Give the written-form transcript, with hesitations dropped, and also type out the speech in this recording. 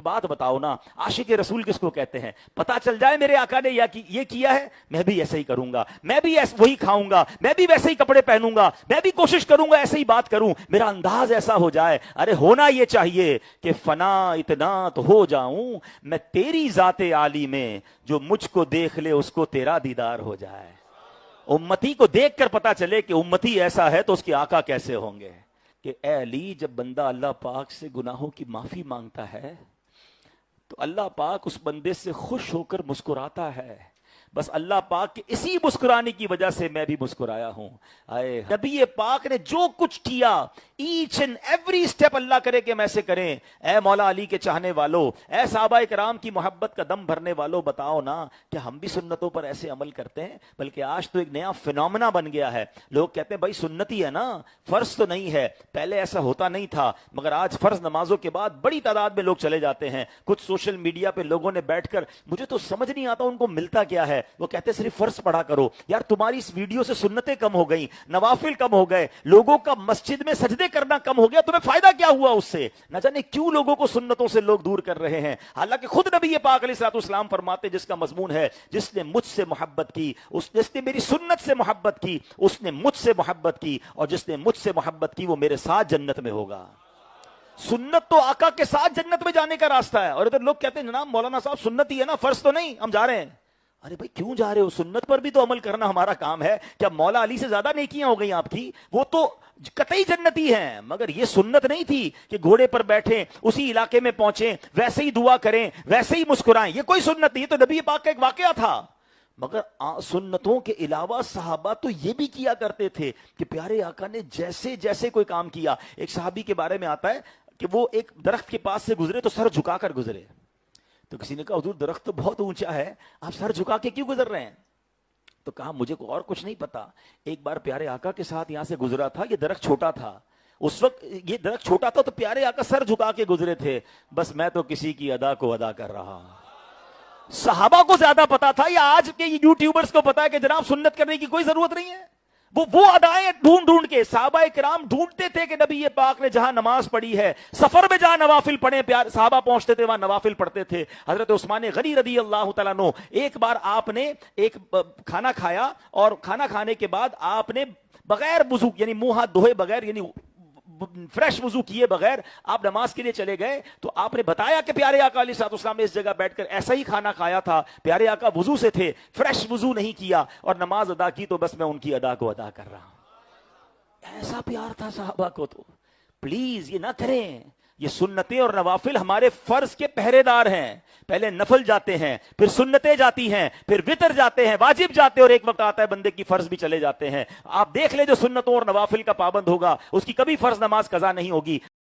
بات بتاؤ نا، عاشق رسول کس کو کہتے ہیں؟ پتا چل جائے میرے آقا نے یہ کیا ہے، میں بھی ایسے ہی کروں گا، میں بھی وہی کھاؤں گا، میں بھی ویسے ہی کپڑے پہنوں گا، میں بھی کوشش کروں گا ایسے ہی بات کروں، میرا انداز ایسا ہو جائے۔ ارے ہونا یہ چاہیے کہ فنا اتنا تو ہو جاؤں میں تیری ذات عالی میں، جو مجھ کو دیکھ لے اس کو تیرا دیدار ہو جائے۔ امتی کو دیکھ کر پتا چلے کہ امتی ایسا ہے تو اس کے آقا کیسے ہوں گے۔ کہ اے علی، جب بندہ اللہ پاک سے گناہوں کی معافی مانگتا ہے تو اللہ پاک اس بندے سے خوش ہو کر مسکراتا ہے۔ بس اللہ پاک کے اسی مسکرانے کی وجہ سے میں بھی مسکرایا ہوں۔ آئے نبی پاک نے جو کچھ کیا، ایچ اینڈ ایوری سٹیپ اللہ کرے کہ میں سے کریں۔ اے مولا علی کے چاہنے والوں، اے صحابہ کرام کی محبت کا دم بھرنے والوں، بتاؤ نا کہ ہم بھی سنتوں پر ایسے عمل کرتے ہیں؟ بلکہ آج تو ایک نیا فینومنا بن گیا ہے، لوگ کہتے ہیں بھائی سنتی ہے نا، فرض تو نہیں ہے۔ پہلے ایسا ہوتا نہیں تھا، مگر آج فرض نمازوں کے بعد بڑی تعداد میں لوگ چلے جاتے ہیں۔ کچھ سوشل میڈیا پہ لوگوں نے بیٹھ کر، مجھے تو سمجھ نہیں آتا ان کو ملتا کیا ہے، وہ کہتے صرف فرض پڑھا کرو۔ یار تمہاری اس ویڈیو سے سنتیں کم ہو گئی، نوافل کم ہو گئے، لوگوں کا مسجد میں سجدے کرنا کم ہو گیا، تمہیں فائدہ کیا ہوا اس سے؟ نہ جانے کیوں لوگوں کو سنتوں سے لوگ دور کر رہے ہیں۔ حالانکہ خود نبی پاک علیہ الصلوۃ والسلام فرماتے، جس کا مضمون ہے جس نے مجھ سے محبت کی، جس نے میری سنت سے محبت کی، اس نے مجھ سے محبت کی، اور جس نے مجھ سے محبت کی وہ میرے ساتھ جنت میں ہوگا۔ سنت تو آقا کے ساتھ جنت میں جانے کا راستہ ہے۔ اور ادھر لوگ کہتے ہیں جناب مولانا صاحب سنت ہی ہے نا، فرض تو نہیں، ہم جا رہے ہیں۔ ارے بھائی کیوں جا رہے ہو؟ سنت پر بھی تو عمل کرنا ہمارا کام ہے۔ کیا مولا علی سے زیادہ نیکیاں ہو گئی آپ کی؟ وہ تو قطعی جنتی ہیں، مگر یہ سنت نہیں تھی کہ گھوڑے پر بیٹھیں، اسی علاقے میں پہنچیں، ویسے ہی دعا کریں، ویسے ہی مسکرائیں۔ یہ کوئی سنت نہیں، یہ تو نبی پاک کا ایک واقعہ تھا۔ مگر سنتوں کے علاوہ صحابہ تو یہ بھی کیا کرتے تھے کہ پیارے آقا نے جیسے جیسے کوئی کام کیا۔ ایک صحابی کے بارے میں آتا ہے کہ وہ ایک درخت کے پاس سے گزرے تو سر جھکا کر گزرے۔ تو کسی نے کہا حضور درخت تو بہت اونچا ہے، آپ سر جھکا کے کیوں گزر رہے ہیں؟ تو کہا مجھے کو اور کچھ نہیں پتا، ایک بار پیارے آقا کے ساتھ یہاں سے گزرا تھا، یہ درخت چھوٹا تھا، اس وقت یہ درخت چھوٹا تھا تو پیارے آقا سر جھکا کے گزرے تھے، بس میں تو کسی کی ادا کو ادا کر رہا ہوں۔ صحابہ کو زیادہ پتا تھا، یا آج کے یوٹیوبرز کو پتا ہے کہ جناب سنت کرنے کی کوئی ضرورت نہیں ہے؟ وہ ادائیں ڈھونڈ ڈھونڈ کے صحابہ کرام ڈھونڈتے تھے کہ نبی پاک نے جہاں نماز پڑھی ہے، سفر میں جہاں نوافل پڑھے، صحابہ پہنچتے تھے وہاں نوافل پڑھتے تھے۔ حضرت عثمان غنی رضی اللہ تعالیٰ عنہ، ایک بار آپ نے ایک کھانا کھایا، اور کھانا کھانے کے بعد آپ نے بغیر وضو یعنی منہ ہاتھ دھوئے بغیر، یعنی فریش وضو کیے بغیر آپ نماز کے لیے چلے گئے۔ تو آپ نے بتایا کہ پیارے آقا علیہ الصلوۃ والسلام نے اس جگہ بیٹھ کر ایسا ہی کھانا کھایا تھا، پیارے آقا وضو سے تھے، فریش وضو نہیں کیا اور نماز ادا کی، تو بس میں ان کی ادا کو ادا کر رہا ہوں۔ ایسا پیار تھا صحابہ کو۔ تو پلیز یہ نہ کریں، یہ سنتیں اور نوافل ہمارے فرض کے پہرے دار ہیں۔ پہلے نفل جاتے ہیں، پھر سنتیں جاتی ہیں، پھر وتر جاتے ہیں، واجب جاتے ہیں، اور ایک وقت آتا ہے بندے کی فرض بھی چلے جاتے ہیں۔ آپ دیکھ لیں جو سنتوں اور نوافل کا پابند ہوگا اس کی کبھی فرض نماز قضا نہیں ہوگی۔